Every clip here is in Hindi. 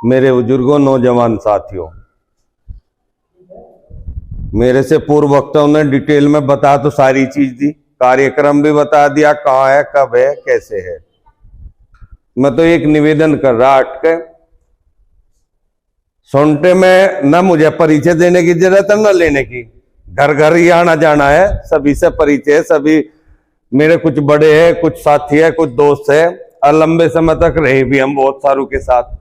मेरे बुजुर्गों, नौजवान साथियों, मेरे से पूर्व वक्ताओं ने डिटेल में बता तो सारी चीज दी, कार्यक्रम भी बता दिया, कहाँ है, कब है, कैसे है। मैं तो एक निवेदन कर रहा अटके, सोनटे में न मुझे परिचय देने की जरूरत है न लेने की, घर घर ही आना जाना है, सभी से परिचय है। सभी मेरे कुछ बड़े हैं, कुछ साथी है, कुछ दोस्त है, और लंबे समय तक रहे भी हम बहुत सारों के साथ।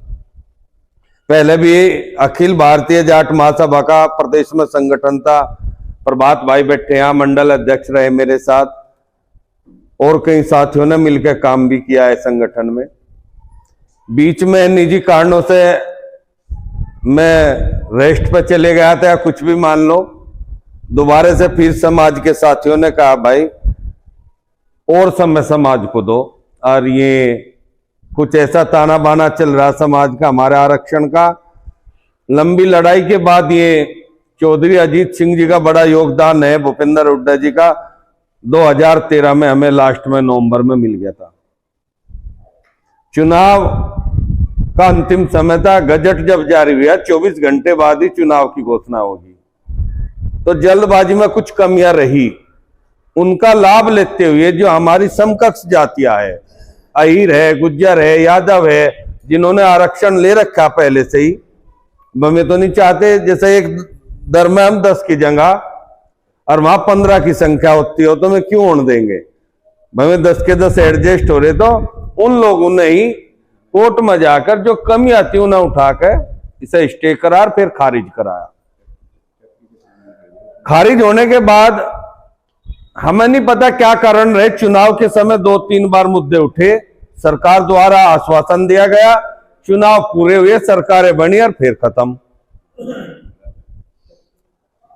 पहले भी अखिल भारतीय जाट महासभा का प्रदेश में संगठन था, प्रभात भाई बैठे यहाँ, मंडल अध्यक्ष रहे मेरे साथ, और कई साथियों ने मिलकर काम भी किया है संगठन में। बीच में निजी कारणों से मैं रेस्ट पे चले गया था, या कुछ भी मान लो, दोबारा से फिर समाज के साथियों ने कहा भाई और समय समाज को दो, और ये कुछ ऐसा ताना बाना चल रहा समाज का, हमारे आरक्षण का। लंबी लड़ाई के बाद ये चौधरी अजीत सिंह जी का बड़ा योगदान है, भूपेंद्र हुड्डा जी का, 2013 में हमें लास्ट में नवंबर में मिल गया था। चुनाव का अंतिम समय था, गजट जब जारी हुआ 24 घंटे बाद ही चुनाव की घोषणा होगी, तो जल्दबाजी में कुछ कमियां रही, उनका लाभ लेते हुए जो हमारी समकक्ष जातियां है, अहीर है, गुज्जर है, यादव है, जिन्होंने आरक्षण ले रखा पहले से ही, हमें तो नहीं चाहते जैसे एक दर में हम 10 की जगह और वहां 15 की संख्या होती हो तो मैं क्यों ओढ़ देंगे, हमें 10 के 10 एडजस्ट हो रहे, तो उन लोगों ने ही कोर्ट में जाकर जो कमी आती उन्हें उठाकर इसे स्टे करार फिर खारिज कराया। खारिज होने के बाद हमें नहीं पता क्या कारण रहे, चुनाव के समय 2-3 बार मुद्दे उठे, सरकार द्वारा आश्वासन दिया गया, चुनाव पूरे हुए, सरकारें बनी और फिर खत्म।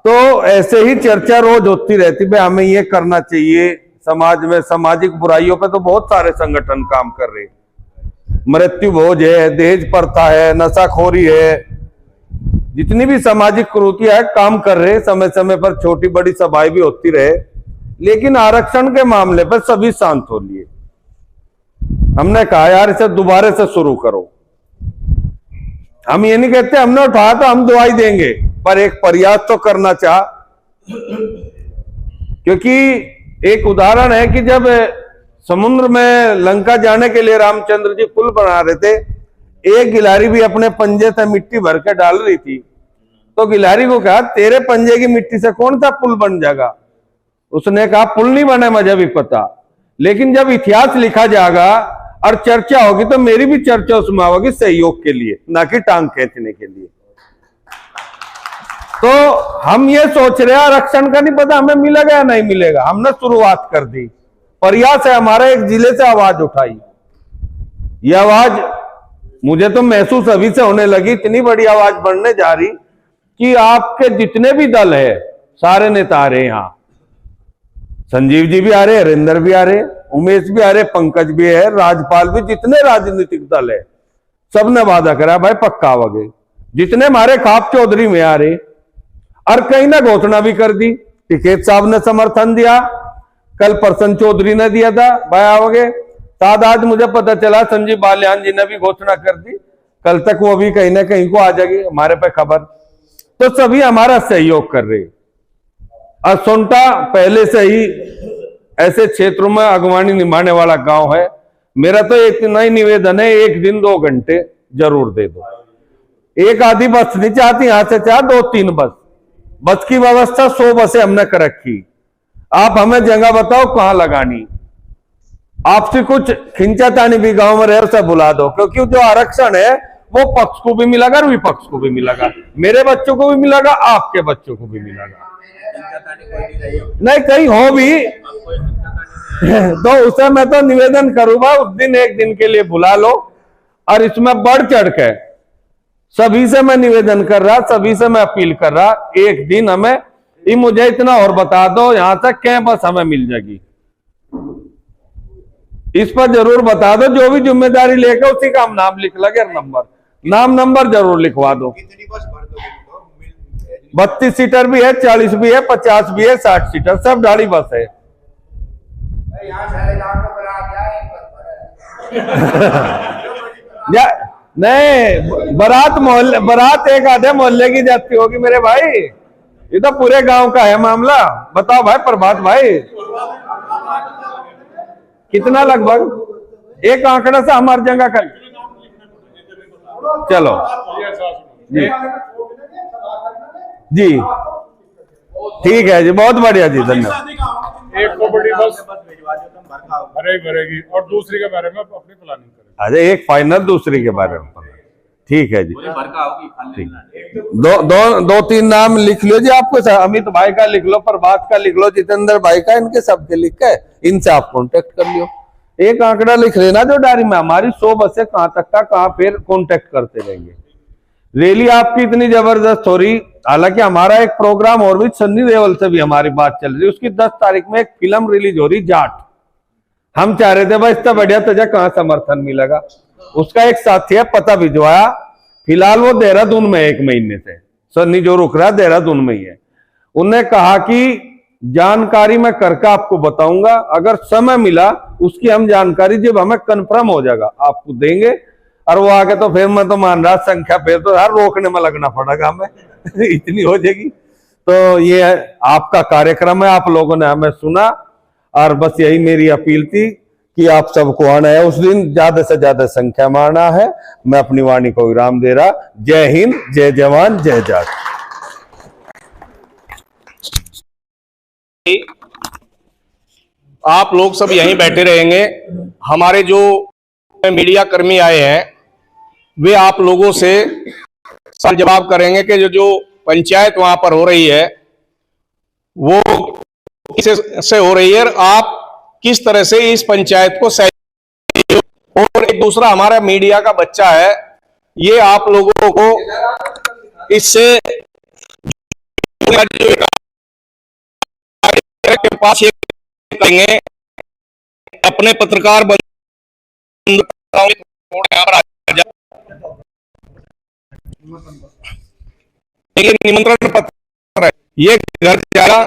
तो ऐसे ही चर्चा रोज होती रहती, भाई हमें ये करना चाहिए। समाज में सामाजिक बुराइयों पे तो बहुत सारे संगठन काम कर रहे, मृत्यु भोज है, दहेज प्रथा है, नशाखोरी है, जितनी भी सामाजिक कुरीतियां है काम कर रहे, समय समय पर छोटी बड़ी सभाएं भी होती रहे, लेकिन आरक्षण के मामले पर सभी शांत हो लिए। हमने कहा यार इसे दोबारा से शुरू करो। हम ये नहीं कहते हमने उठाया तो हम दवाई देंगे, पर एक प्रयास तो करना चाह, क्योंकि एक उदाहरण है कि जब समुद्र में लंका जाने के लिए रामचंद्र जी पुल बना रहे थे, एक गिलहरी भी अपने पंजे से मिट्टी भर के डाल रही थी, तो गिलहरी को कहा तेरे पंजे की मिट्टी से कौन सा पुल बन जाएगा। उसने कहा पुल नहीं बने मुझे भी पता, लेकिन जब इतिहास लिखा जाएगा और चर्चा होगी तो मेरी भी चर्चा उसमें होगी सहयोग के लिए, ना कि टांग खींचने के लिए। तो हम ये सोच रहे हैं आरक्षण का नहीं पता हमें मिलेगा या नहीं मिलेगा, हमने शुरुआत कर दी, प्रयास है हमारा, एक जिले से आवाज उठाई। ये आवाज मुझे तो महसूस अभी से होने लगी, इतनी बड़ी आवाज बढ़ने जा रही कि आपके जितने भी दल है सारे नेता आ रहे, यहां संजीव जी भी आ रहे, हरिंदर भी आ रहे, उमेश भी आ रहे, पंकज भी है, राजपाल भी, जितने राजनीतिक दल है सबने वादा करा भाई पक्का आवागे। जितने हमारे खाप चौधरी में आ रहे, और कहीं ना घोषणा भी कर दी, टिकैत साहब ने समर्थन दिया, कल प्रसन्न चौधरी ने दिया था भाई आओगे, साथ आज मुझे पता चला संजीव बालियान जी ने भी घोषणा कर दी, कल तक वो भी कहीं ना कहीं को आ जाएगी हमारे पे खबर। तो सभी हमारा सहयोग कर रहे। और सोनटा पहले से ही ऐसे क्षेत्रों में अगवानी निभाने वाला गांव है, मेरा तो इतना ही निवेदन है 1 दिन 2 घंटे जरूर दे दो। एक आधी बस नहीं चाहती, यहां से चाह 2-3 बस की व्यवस्था 100 बसें हमने कर रखी, आप हमें जगह बताओ कहां लगानी, आपसे कुछ खिंचातानी भी गांव में रहे उसे बुला दो, क्योंकि जो आरक्षण है वो पक्ष को भी मिलेगा और विपक्ष को भी मिलेगा, मेरे बच्चों को भी मिलेगा, आपके बच्चों को भी मिलेगा, नहीं कहीं हो भी तो उसे मैं तो निवेदन करूंगा उस दिन 1 दिन के लिए बुला लो। और इसमें बढ़ चढ़ के सभी से मैं निवेदन कर रहा, सभी से मैं अपील कर रहा, 1 दिन हमें ये मुझे इतना और बता दो, यहां तक क्या बस हमें मिल जाएगी, इस पर जरूर बता दो, जो भी जिम्मेदारी लेकर उसी का हम नाम लिख लगे, नंबर जरूर लिखवा दो। 32 सीटर भी है, 40 भी है, 50 भी है, 60 सीटर, सब गाड़ी बस है। नहीं, बारात एक आधे मोहल्ले की जाती होगी मेरे भाई, ये तो पूरे गांव का है मामला। बताओ भाई प्रभात भाई, कितना लगभग एक आंकड़ा से हमारी जगह कर। चलो जी जी, ठीक है जी, बहुत बढ़िया जी, धन्यवाद। एक तो बड़ी बस भरेगी और दूसरी के बारे में अपनी प्लानिंग करेंगे। अरे एक फाइनल, दूसरी के बारे में, ठीक है जी। ठीक, दो तीन नाम लिख लो जी, आपको अमित भाई का लिख लो, प्रभात का लिख लो, जितेंद्र भाई का, इनके सबके लिख के इनसे आप कांटेक्ट कर लियो। एक आंकड़ा लिख लेना जो डायरी में, हमारी 100 बसें कहां तक का, कहां फिर कांटेक्ट करते रहेंगे। रैली आपकी इतनी जबरदस्त हो रही, हालांकि हमारा एक प्रोग्राम और भी, सन्नी देओल से भी हमारी बात चल रही, उसकी 10 तारीख में एक फिल्म रिलीज हो रही, जाट। हम चाह रहे थे भाई इससे बढ़िया तुझे कहां समर्थन मिलेगा। उसका एक साथी है, पता भिजवाया, फिलहाल वो देहरादून में 1 महीने से, सन्नी जो रुक रहा है देहरादून में ही है। उन्होंने कहा कि जानकारी मैं करके आपको बताऊंगा, अगर समय मिला उसकी हम जानकारी जब हमें कंफर्म हो जाएगा आपको देंगे। और वो आगे तो फिर मैं तो मान रहा संख्या फिर तो यार रोकने में लगना पड़ेगा हमें इतनी हो जाएगी। तो ये आपका कार्यक्रम है, आप लोगों ने हमें सुना, और बस यही मेरी अपील थी कि आप सबको आना है उस दिन, ज्यादा से ज्यादा संख्या में आना है। मैं अपनी वाणी को विराम दे रहा। जय हिंद, जय जवान, जय जाट। आप लोग सब यहीं बैठे रहेंगे। हमारे जो मीडिया कर्मी आए हैं वे आप लोगों से सवाल जवाब करेंगे कि जो पंचायत वहां पर हो रही है वो किससे हो रही है, और आप किस तरह से इस पंचायत को सहयोग। और एक दूसरा हमारा मीडिया का बच्चा है, ये आप लोगों को इससे के पास करेंगे अपने पत्रकार निमंत्रण पत्र है, ये घर जाएगा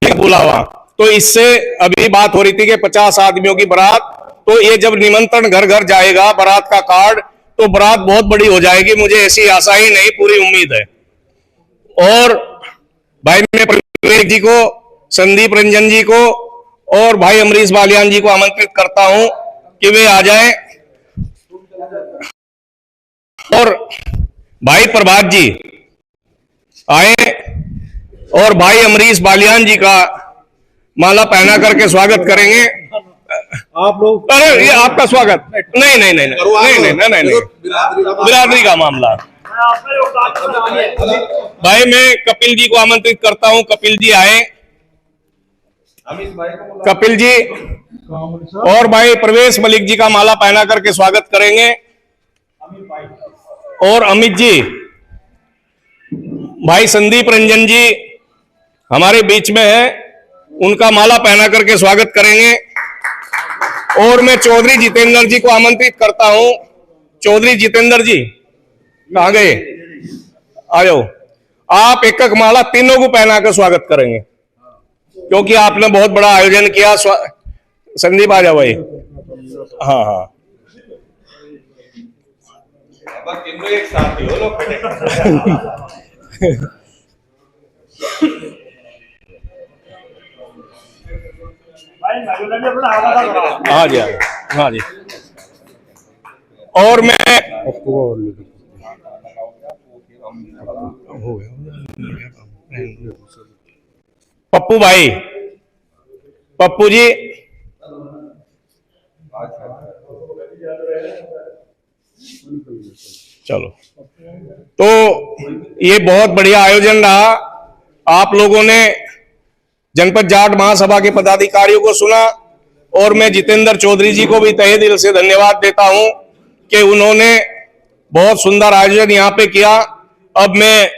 बुलावा। तो इससे अभी बात हो रही थी कि 50 आदमियों की बारात, तो ये जब निमंत्रण घर घर जाएगा बारात का कार्ड, तो बारात बहुत बड़ी हो जाएगी। मुझे ऐसी आशा ही नहीं, पूरी उम्मीद है। और भाई मैं प्रवीण जी को, संदीप रंजन जी को और भाई अमरीश बालियान जी को आमंत्रित करता हूं कि वे आ जाएं। और भाई प्रभात जी आए और भाई अमरीश बालियान जी का माला पहना करके स्वागत करेंगे। आप लोग, अरे ये आपका स्वागत नहीं नहीं नहीं नहीं नहीं नहीं नहीं, बिरादरी का मामला। भाई मैं कपिल जी को आमंत्रित करता हूं, कपिल जी आए, कपिल जी और भाई प्रवेश मलिक जी का माला पहना करके स्वागत करेंगे। और अमित जी, भाई संदीप रंजन जी हमारे बीच में है, उनका माला पहना करके स्वागत करेंगे। और मैं चौधरी जितेंद्र जी को आमंत्रित करता हूं। चौधरी जितेंद्र जी कहां गए, आ जाओ। आप एक एक माला तीनों को पहना कर स्वागत करेंगे, क्योंकि आपने बहुत बड़ा आयोजन किया। संदीप आ जाओ भाई। हाँ हाँ, एक साथ ही हो लोग हाँ जी हाँ जी। और मैं पप्पू भाई, पप्पू जी चलो। तो ये बहुत बढ़िया आयोजन रहा। आप लोगों ने जनपद जाट महासभा के पदाधिकारियों को सुना, और मैं जितेंद्र चौधरी जी को भी तहे दिल से धन्यवाद देता हूं कि उन्होंने बहुत सुंदर आयोजन यहाँ पे किया। अब मैं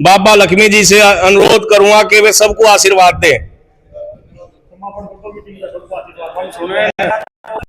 बाबा लक्ष्मी जी से अनुरोध करूंगा कि वे सबको आशीर्वाद दें।